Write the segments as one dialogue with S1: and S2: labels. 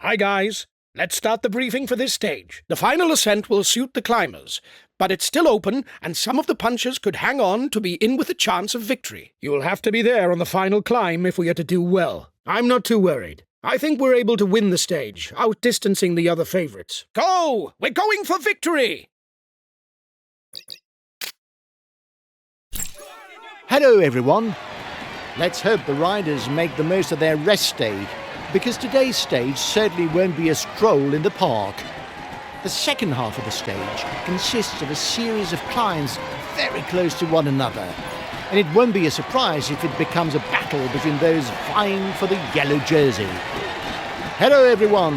S1: Hi guys, let's start the briefing for this stage. The final ascent will suit the climbers, but it's still open and some of the punchers could hang on to be in with a chance of victory. You'll have to be there on the final climb if we are to do well. I'm not too worried. I think we're able to win the stage, outdistancing the other favourites. Go! We're going for victory!
S2: Hello everyone. Let's hope the riders make the most of their rest stage, because today's stage certainly won't be a stroll in the park. The second half of the stage consists of a series of climbs very close to one another, and it won't be a surprise if it becomes a battle between those vying for the yellow jersey. Hello everyone.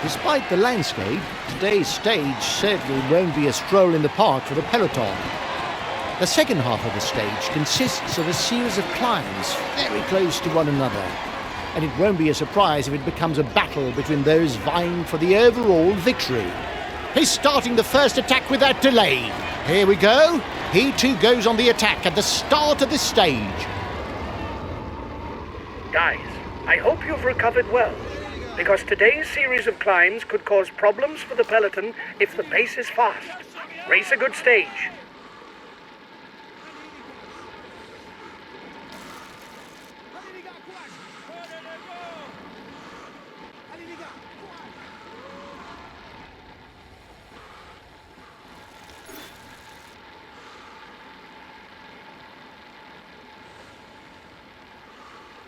S2: Despite the landscape, today's stage certainly won't be a stroll in the park for the peloton. The second half of the stage consists of a series of climbs very close to one another, and it won't be a surprise if it becomes a battle between those vying for the overall victory. He's starting the first attack without delay. Here we go. He too goes on the attack at the start of the stage.
S1: Guys, I hope you've recovered well, because today's series of climbs could cause problems for the peloton if the pace is fast. Race a good stage.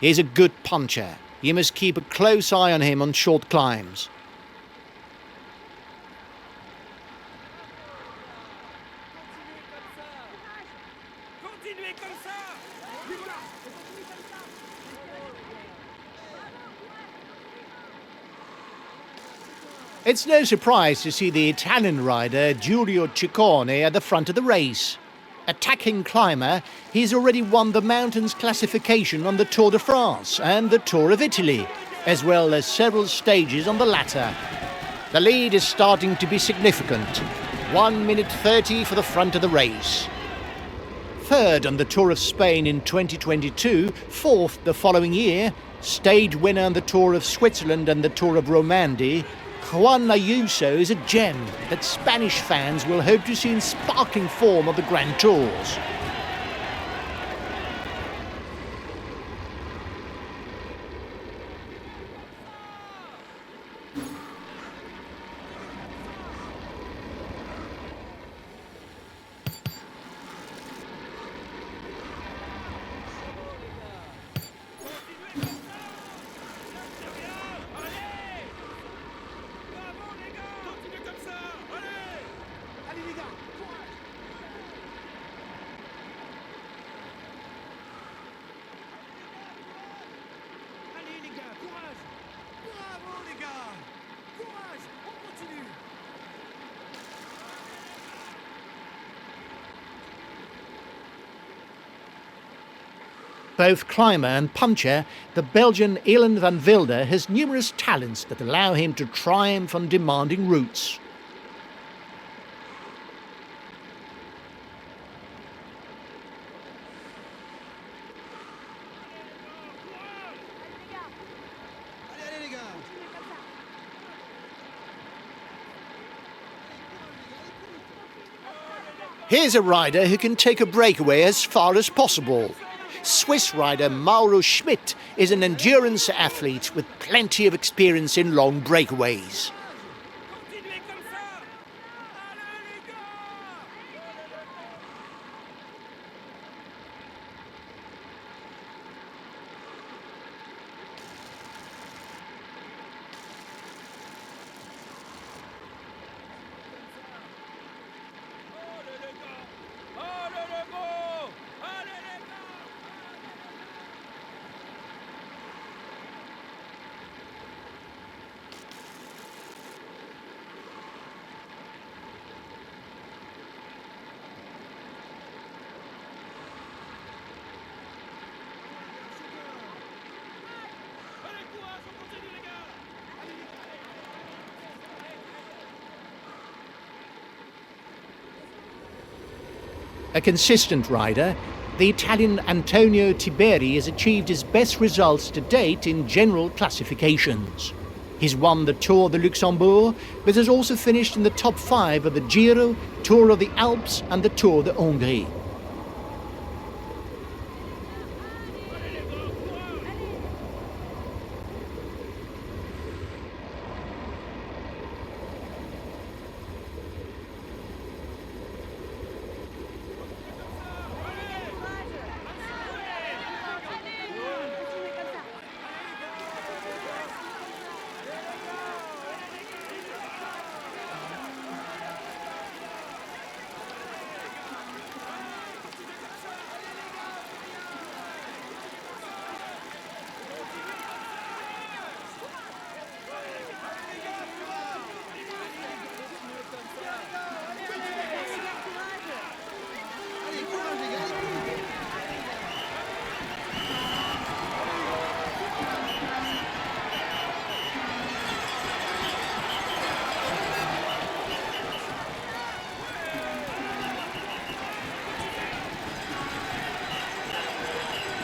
S2: He's a good puncher. You must keep a close eye on him on short climbs. It's no surprise to see the Italian rider Giulio Ciccone at the front of the race. Attacking climber, he's already won the mountains classification on the Tour de France and the Tour of Italy, as well as several stages on the latter. The lead is starting to be significant. 1 minute 30 for the front of the race. Third on the Tour of Spain in 2022, fourth the following year, stage winner on the Tour of Switzerland and the Tour of Romandie, Juan Ayuso is a gem that Spanish fans will hope to see in sparkling form of the Grand Tours. Both climber and puncher, the Belgian Ilan van Wilder has numerous talents that allow him to triumph on demanding routes. Here's a rider who can take a breakaway as far as possible. Swiss rider Mauro Schmidt is an endurance athlete with plenty of experience in long breakaways. A consistent rider, the Italian Antonio Tiberi has achieved his best results to date in general classifications. He's won the Tour de Luxembourg, but has also finished in the top 5 of the Giro, Tour of the Alps and the Tour de Hongrie.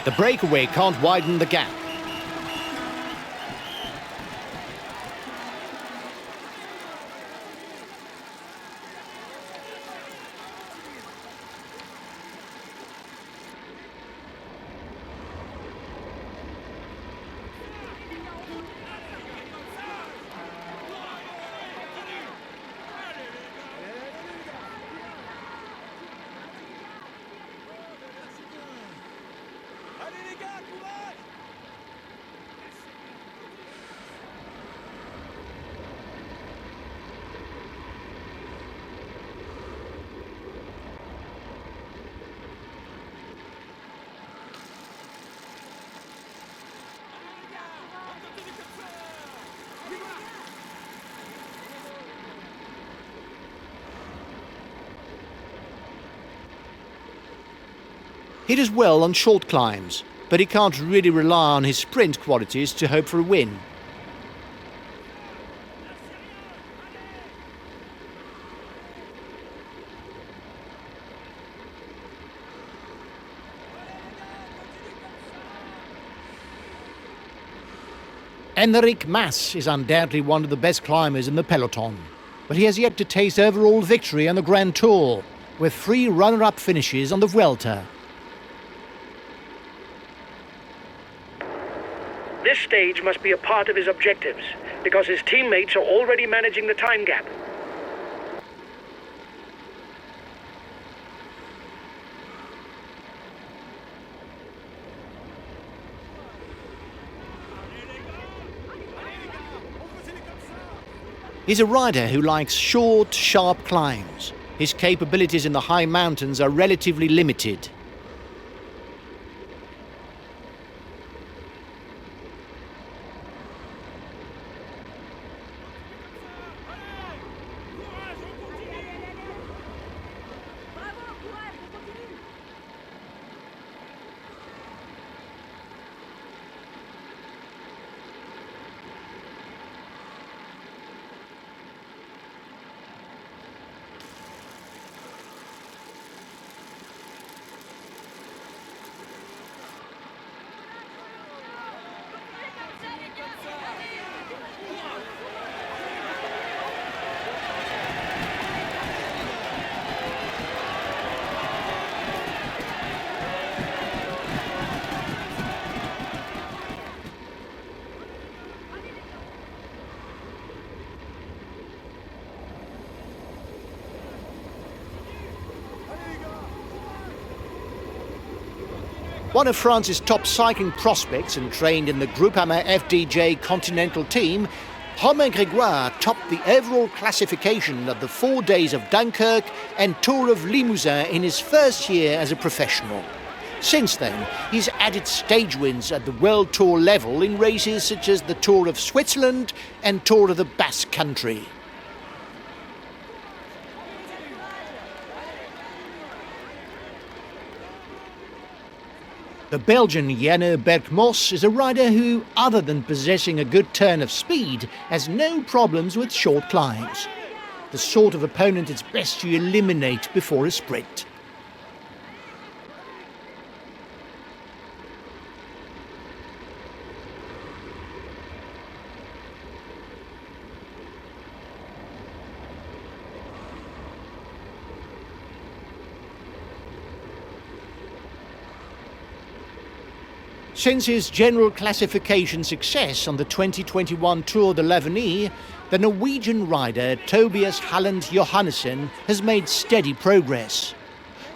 S2: The breakaway can't widen the gap. He does well on short climbs, but he can't really rely on his sprint qualities to hope for a win. Enric Mas is undoubtedly one of the best climbers in the peloton, but he has yet to taste overall victory on the Grand Tour, with 3 runner-up finishes on the Vuelta.
S1: This stage must be a part of his objectives, because his teammates are already managing the time gap.
S2: He's a rider who likes short, sharp climbs. His capabilities in the high mountains are relatively limited. One of France's top cycling prospects and trained in the Groupama FDJ Continental team, Romain Grégoire topped the overall classification of the 4 days of Dunkirk and Tour of Limousin in his first year as a professional. Since then, he's added stage wins at the World Tour level in races such as the Tour of Switzerland and Tour of the Basque Country. The Belgian Janne Bergmos is a rider who, other than possessing a good turn of speed, has no problems with short climbs. The sort of opponent it's best to eliminate before a sprint. Since his general classification success on the 2021 Tour de l'Avenir, the Norwegian rider Tobias Halland Johannessen has made steady progress.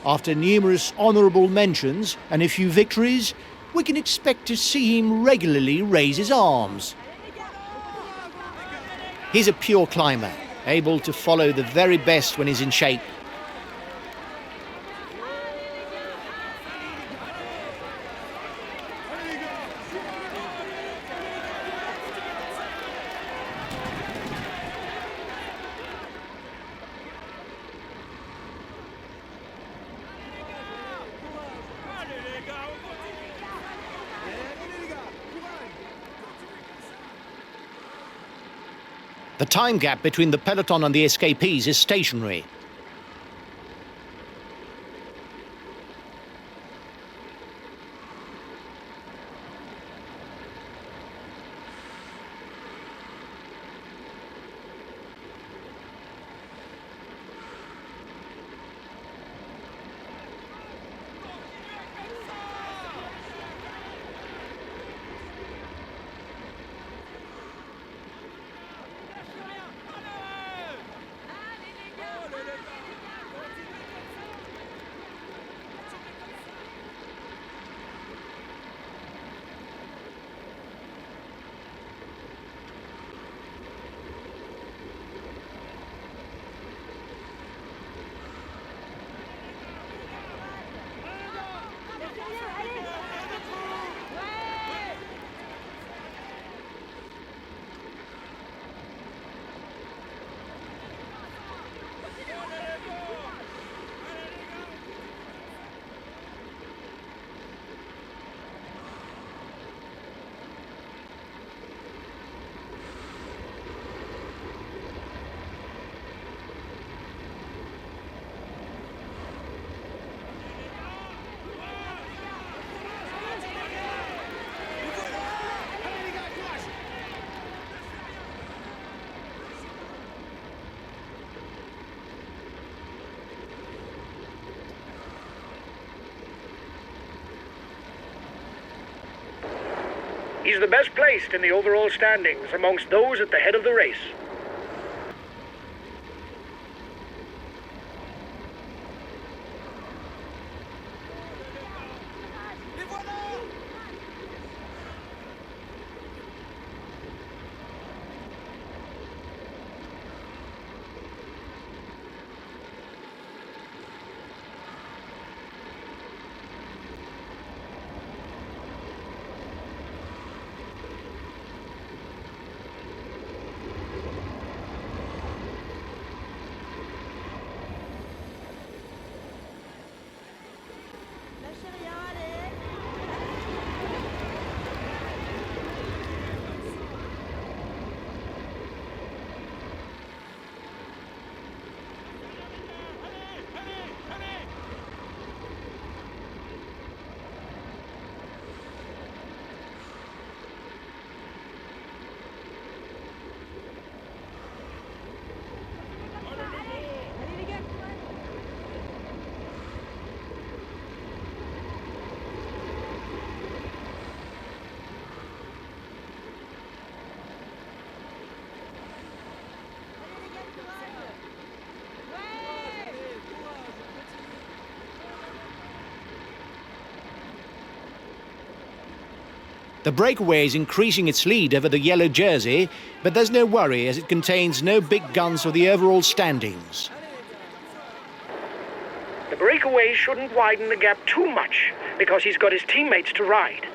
S2: After numerous honourable mentions and a few victories, we can expect to see him regularly raise his arms. He's a pure climber, able to follow the very best when he's in shape. The time gap between the peloton and the escapees is stationary.
S1: He's the best placed in the overall standings amongst those at the head of the race.
S2: The breakaway is increasing its lead over the yellow jersey, but there's no worry as it contains no big guns for the overall standings.
S1: The breakaway shouldn't widen the gap too much because he's got his teammates to ride.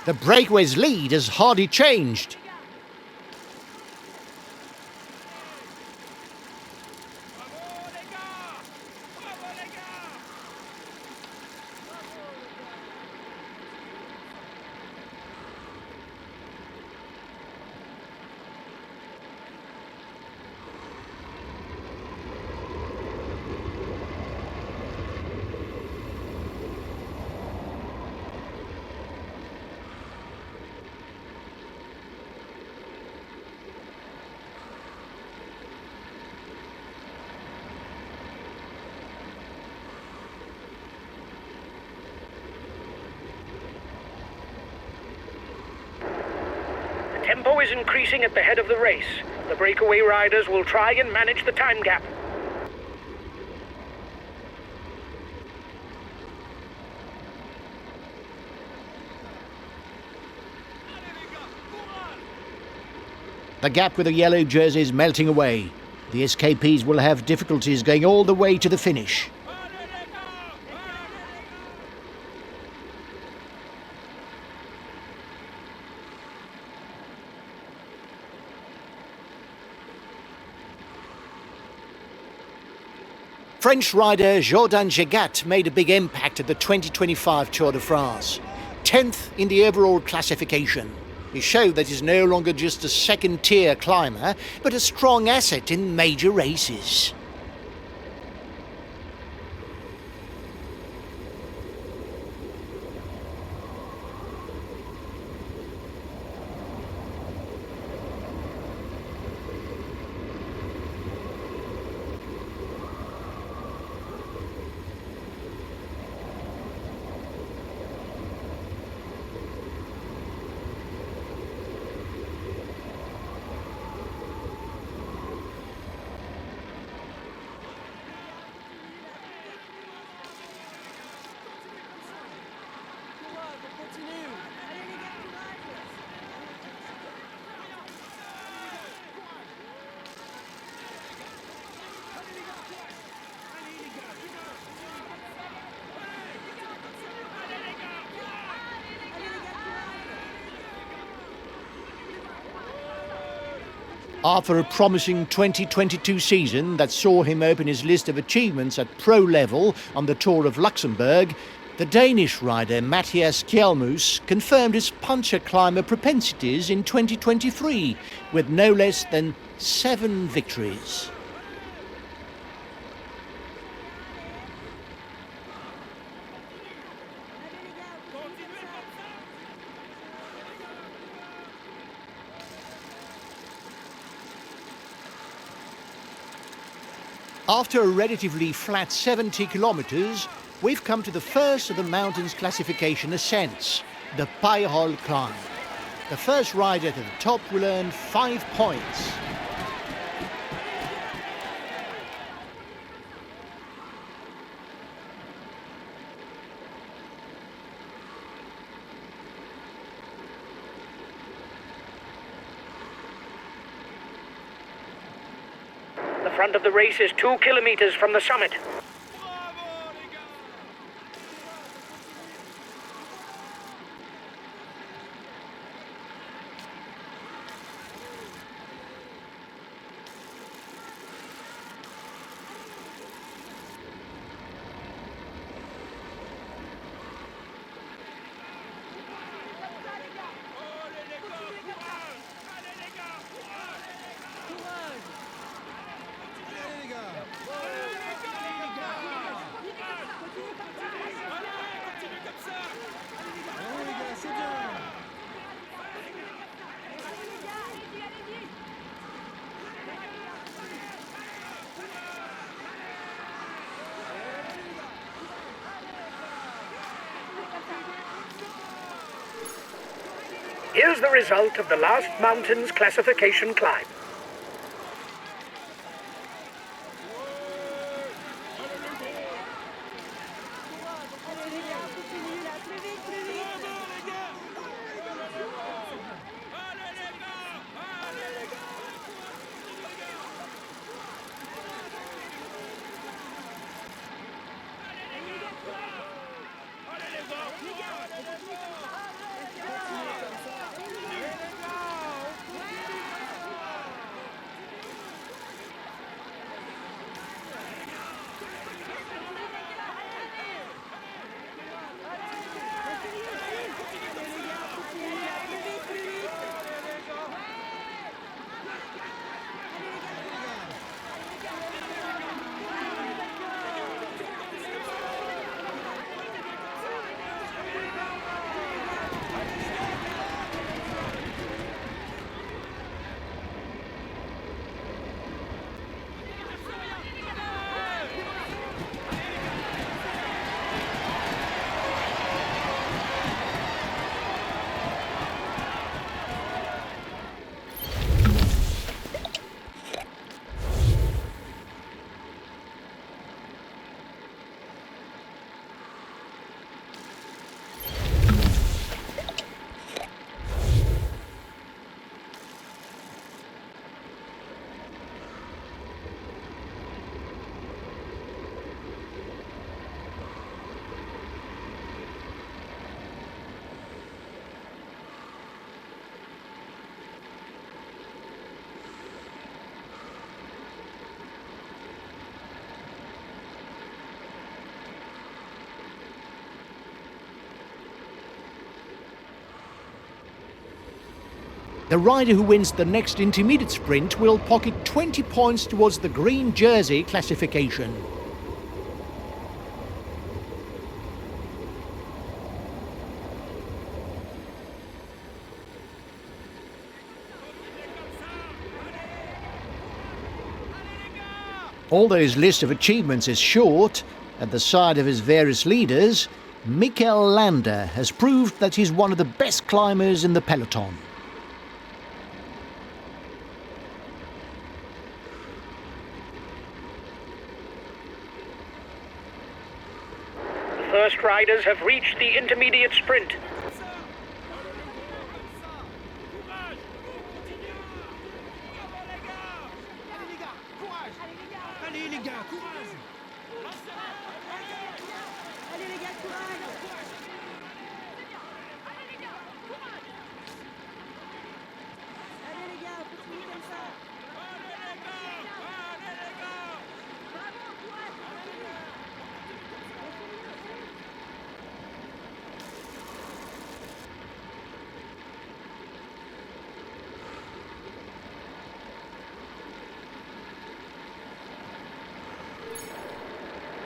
S2: The breakaway's lead has hardly changed.
S1: tempo is increasing at the head of the race. The breakaway riders will try and manage the time gap.
S2: The gap with the yellow jersey is melting away. The escapees will have difficulties going all the way to the finish. French rider Jordan Jegat made a big impact at the 2025 Tour de France. 10th in the overall classification. He showed that he's no longer just a second-tier climber, but a strong asset in major races. After a promising 2022 season that saw him open his list of achievements at pro level on the Tour of Luxembourg, the Danish rider Matthias Kjellmus confirmed his puncher climber propensities in 2023 with no less than 7 victories. After a relatively flat 70 kilometers, we've come to the first of the mountain's classification ascents, the Pyrol climb. The first rider to the top will earn 5 points.
S1: The front of the race is 2 kilometers from the summit. Here's the result of the last mountain's classification climb.
S2: The rider who wins the next intermediate sprint will pocket 20 points towards the green jersey classification. Although his list of achievements is short, at the side of his various leaders, Mikel Landa has proved that he's one of the best climbers in the peloton.
S1: The first riders have reached the intermediate sprint.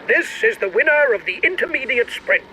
S1: This is the winner of the intermediate sprint.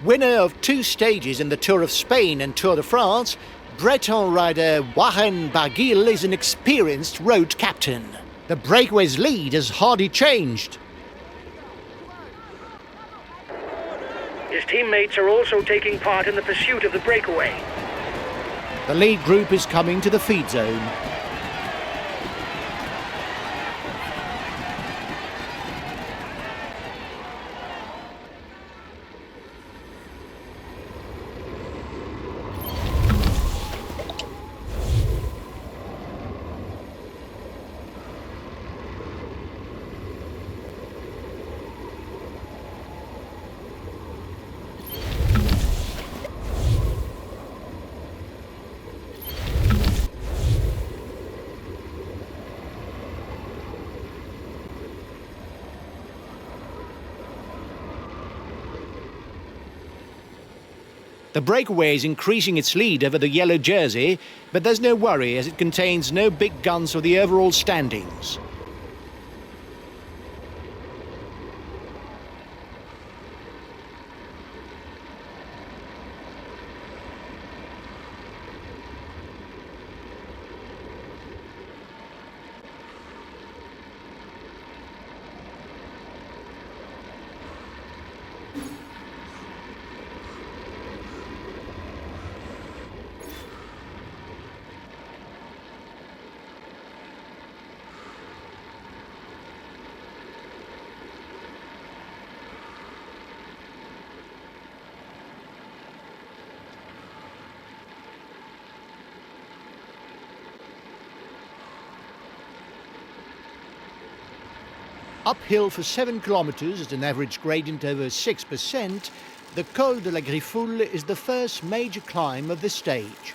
S2: Winner of 2 stages in the Tour of Spain and Tour de France, Breton rider Warren Barguil is an experienced road captain. The breakaway's lead has hardly changed.
S1: His teammates are also taking part in the pursuit of the breakaway.
S2: The lead group is coming to the feed zone. The breakaway is increasing its lead over the yellow jersey, but there's no worry as it contains no big guns for the overall standings. Uphill for 7 kilometres at an average gradient over 6%, the Col de la Griffoule is the first major climb of the stage.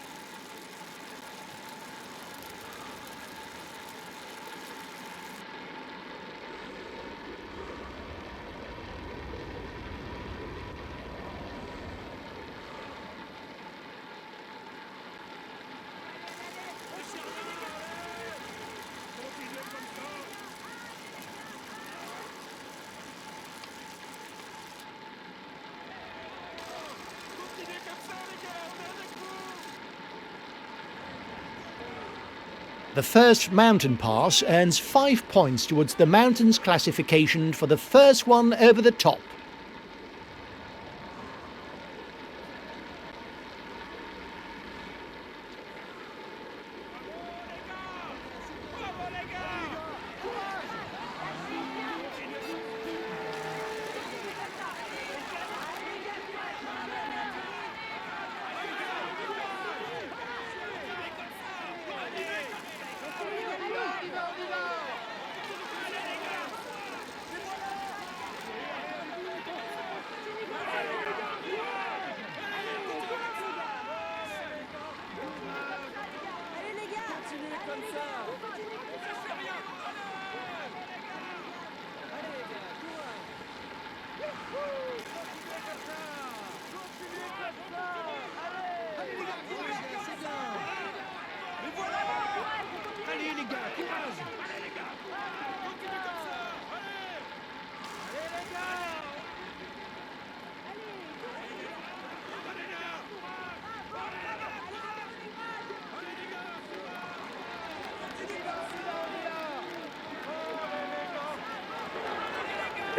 S2: The first mountain pass earns 5 points towards the mountains classification for the first one over the top.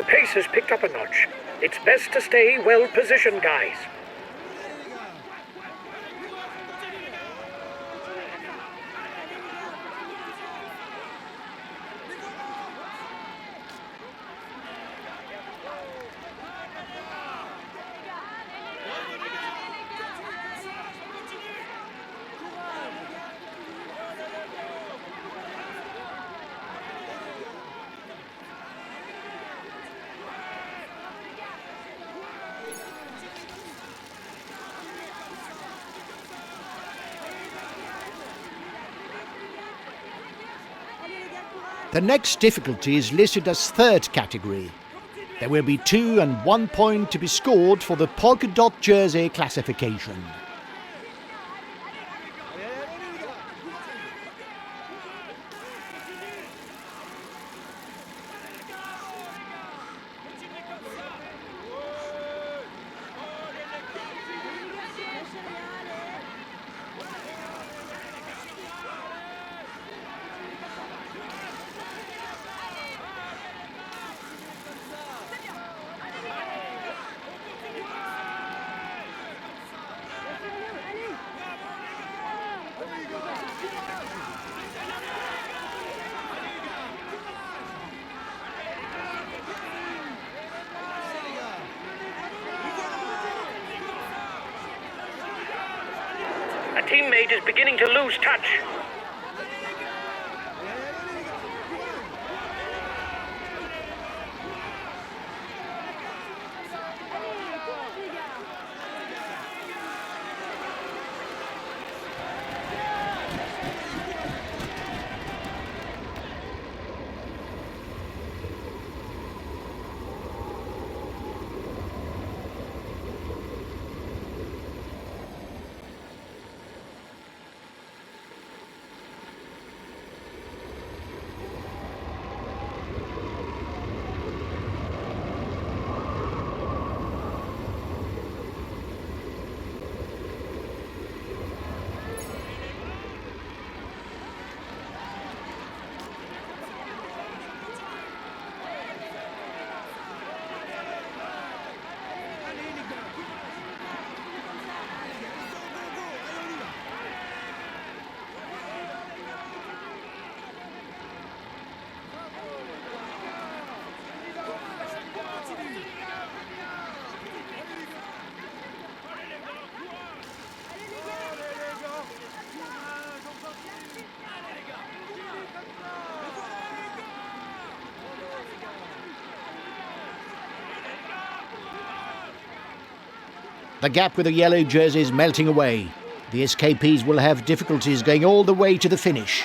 S1: The pace has picked up a notch. It's best to stay well positioned, guys.
S2: The next difficulty is listed as third category. There will be 2 and 1 point to be scored for the polka dot jersey classification.
S1: A teammate is beginning to lose touch.
S2: The gap with the yellow jersey is melting away. The escapees will have difficulties going all the way to the finish.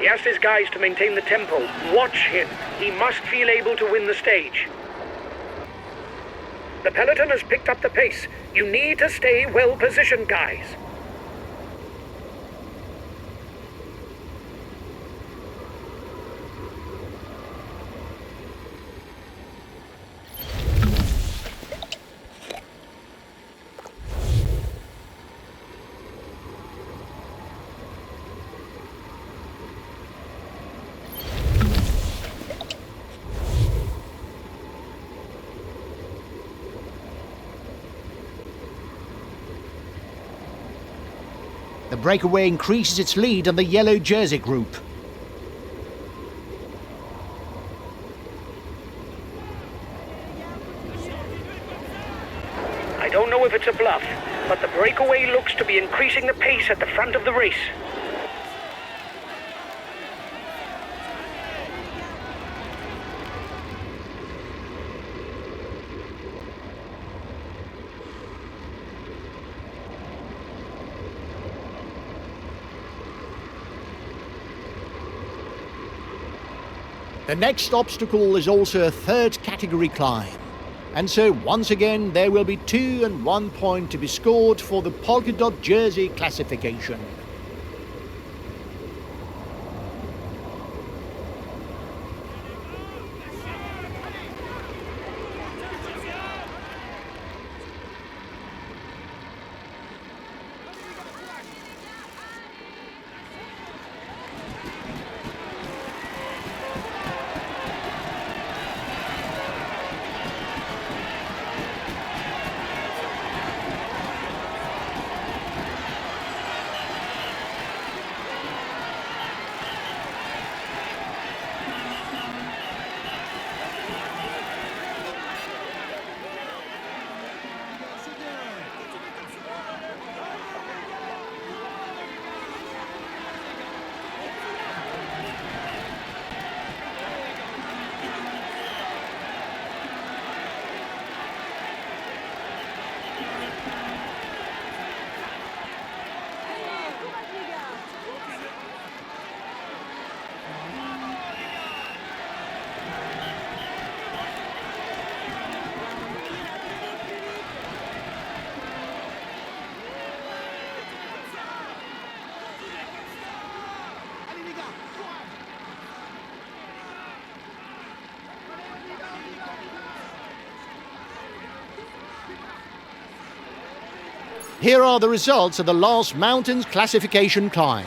S1: He asked his guys to maintain the tempo. Watch him. He must feel able to win the stage. The peloton has picked up the pace. You need to stay well positioned, guys.
S2: The breakaway increases its lead on the yellow jersey group.
S1: I don't know if it's a bluff, but the breakaway looks to be increasing the pace at the front of the race.
S2: The next obstacle is also a third category climb. And so once again there will be 2 and 1 point to be scored for the polka dot jersey classification. Here are the results of the last mountains classification climb.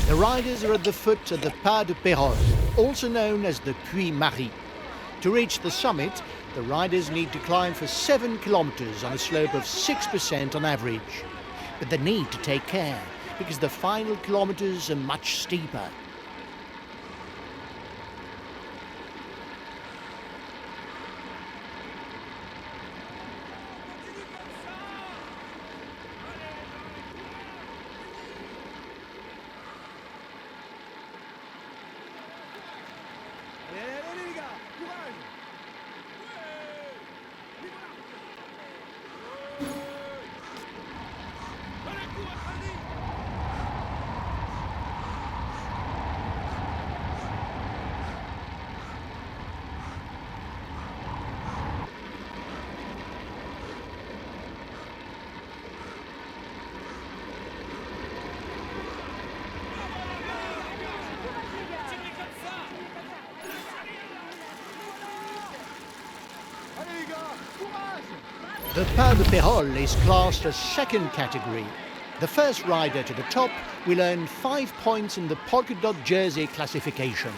S2: The riders are at the foot of the Pas de Pérol, also known as the Puy-Marie. To reach the summit, the riders need to climb for 7 kilometers on a slope of 6% on average. But they need to take care, because the final kilometers are much steeper. The Pas de Pérol is classed as second category. The first rider to the top will earn 5 points in the polka dot jersey classification.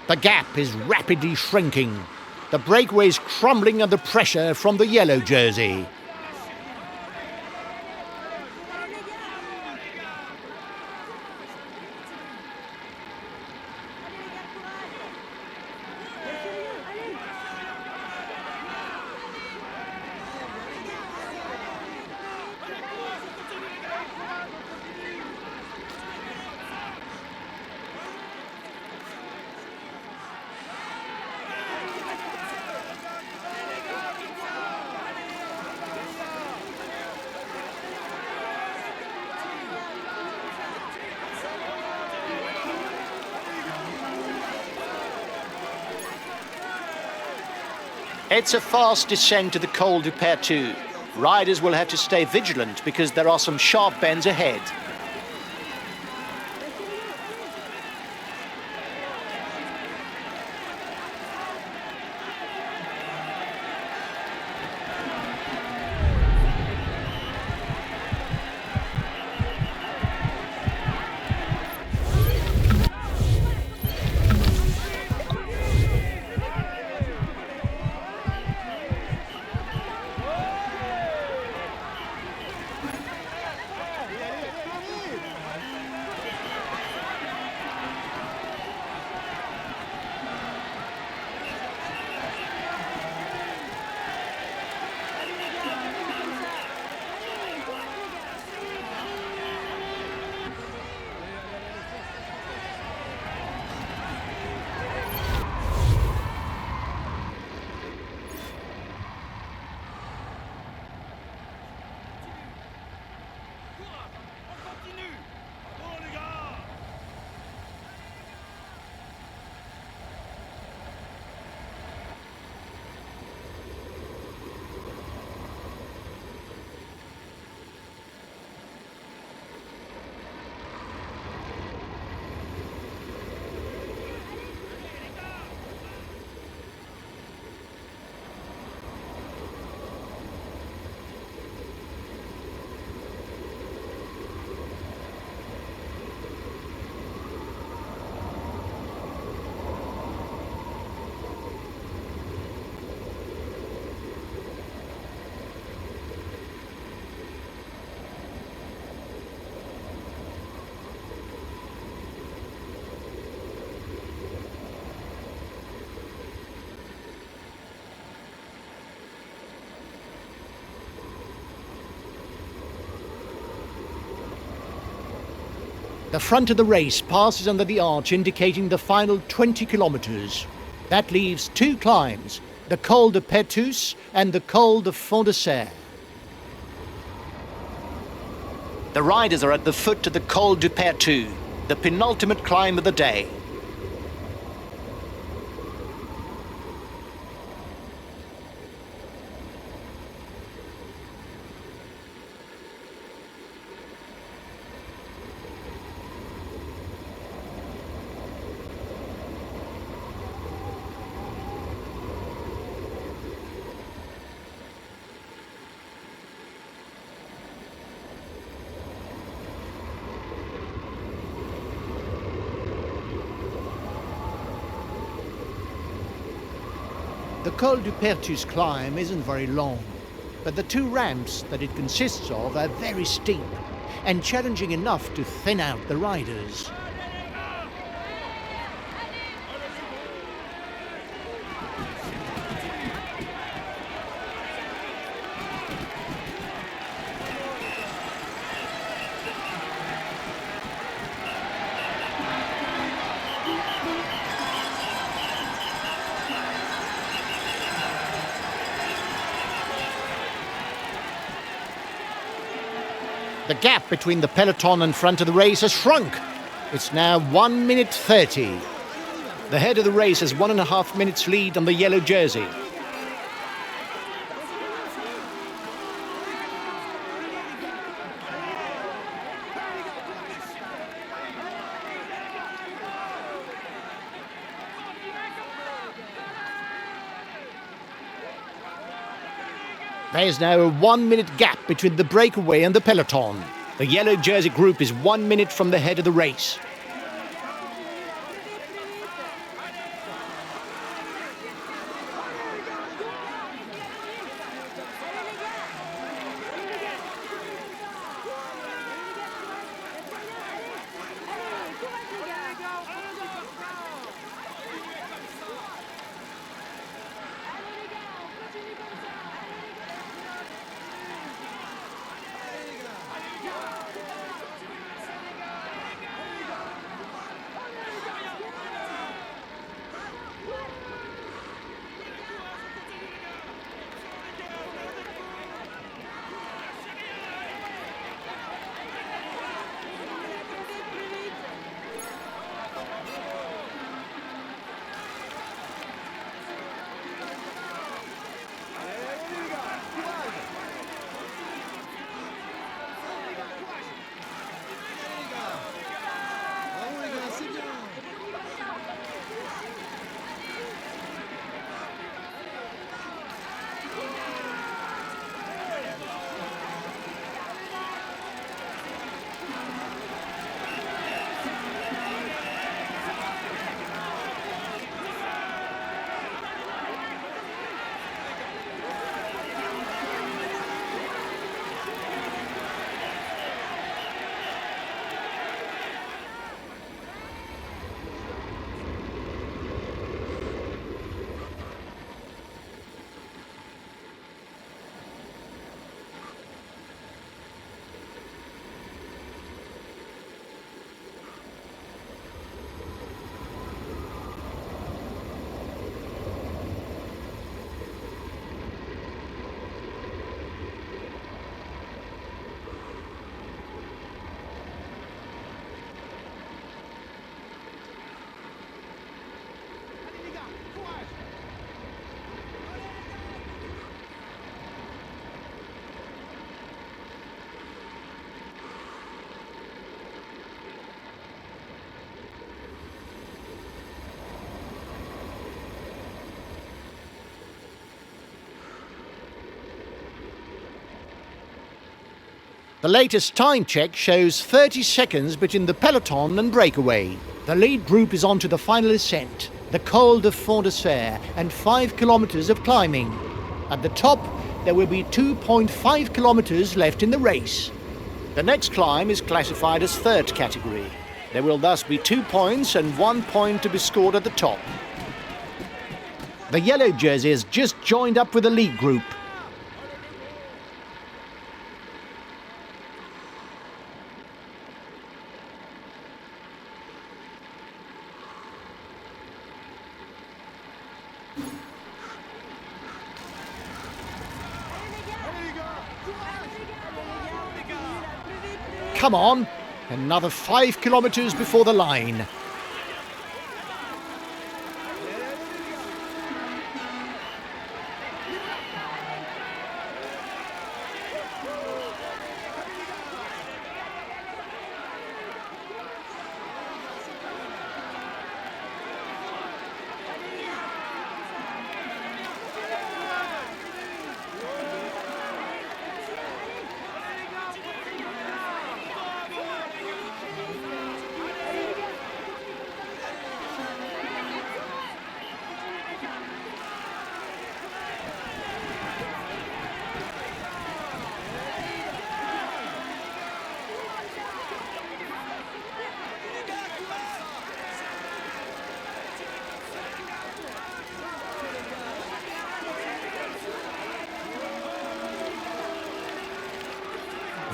S2: The gap is rapidly shrinking. The breakaway is crumbling under pressure from the yellow jersey. It's a fast descent to the Col du Perthus. Riders will have to stay vigilant because there are some sharp bends ahead. The front of the race passes under the arch indicating the final 20 kilometres. That leaves two climbs, the Col du Perthus and the Col de Fond de Serre. The riders are at the foot of the Col du Perthus, the penultimate climb of the day. The Col du Perthus climb isn't very long, but the two ramps that it consists of are very steep and challenging enough to thin out the riders. The gap between the peloton and front of the race has shrunk. It's now 1 minute 30. The head of the race has 1.5 minutes lead on the yellow jersey. There's now a 1 minute gap between the breakaway and the peloton. The yellow jersey group is 1 minute from the head of the race. The latest time check shows 30 seconds between the peloton and breakaway. The lead group is on to the final ascent, the Col de Fond de Serre, and 5 kilometres of climbing. At the top, there will be 2.5 kilometres left in the race. The next climb is classified as third category. There will thus be 2 points and 1 point to be scored at the top. The yellow jersey has just joined up with the lead group. Come on, another 5 kilometres before the line.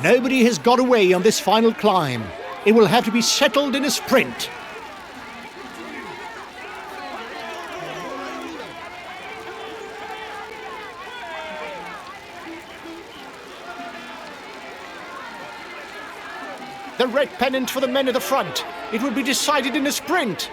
S2: Nobody has got away on this final climb. It will have to be settled in a sprint. The red pennant for the men at the front. It will be decided in a sprint.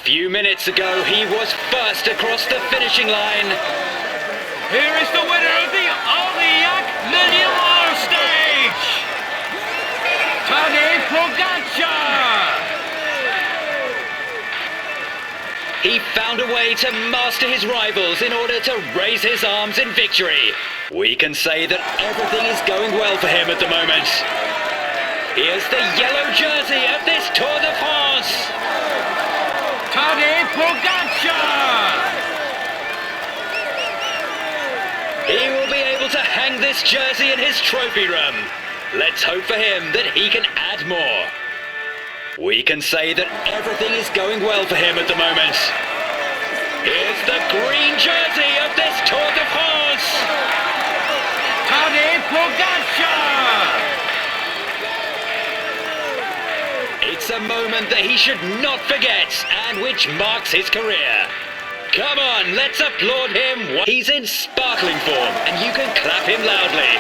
S3: few minutes ago, he was first across the finishing line.
S4: Here is the winner of the Aurillac Lioran stage, Tadej Pogacar.
S3: He found a way to master his rivals in order to raise his arms in victory. We can say that everything is going well for him at the moment. Here's the yellow jersey of this Tour de France,
S4: Tadej Pogacar.
S3: He will be able to hang this jersey in his trophy room. Let's hope for him that he can add more. We can say that everything is going well for him at the moment. Here's the green jersey of this Tour de France,
S4: Tadej Pogacar.
S3: It's a moment that he should not forget and which marks his career. Come on, let's applaud him. He's in sparkling form and you can clap him loudly.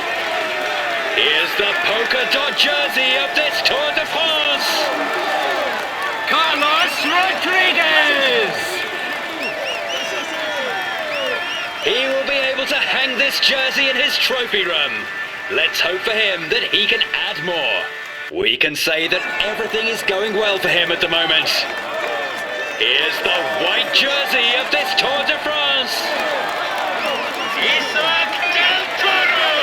S3: Here's the polka dot jersey of this Tour de France,
S4: Carlos Rodriguez.
S3: He will be able to hang this jersey in his trophy room. Let's hope for him that he can add more. We can say that everything is going well for him at the moment. Here's the white jersey of this Tour de France,
S4: Isaac Del Toro.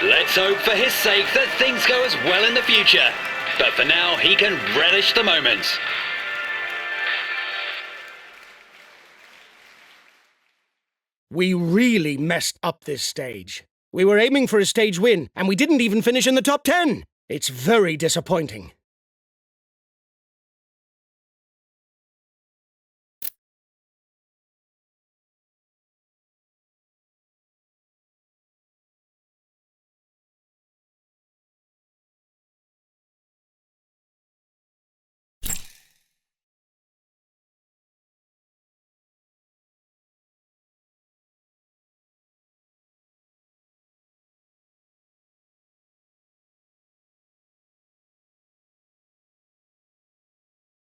S3: Let's hope for his sake that things go as well in the future. But for now, he can relish the moment.
S1: We really messed up this stage. We were aiming for a stage win, and we didn't even finish in the top 10. It's very disappointing.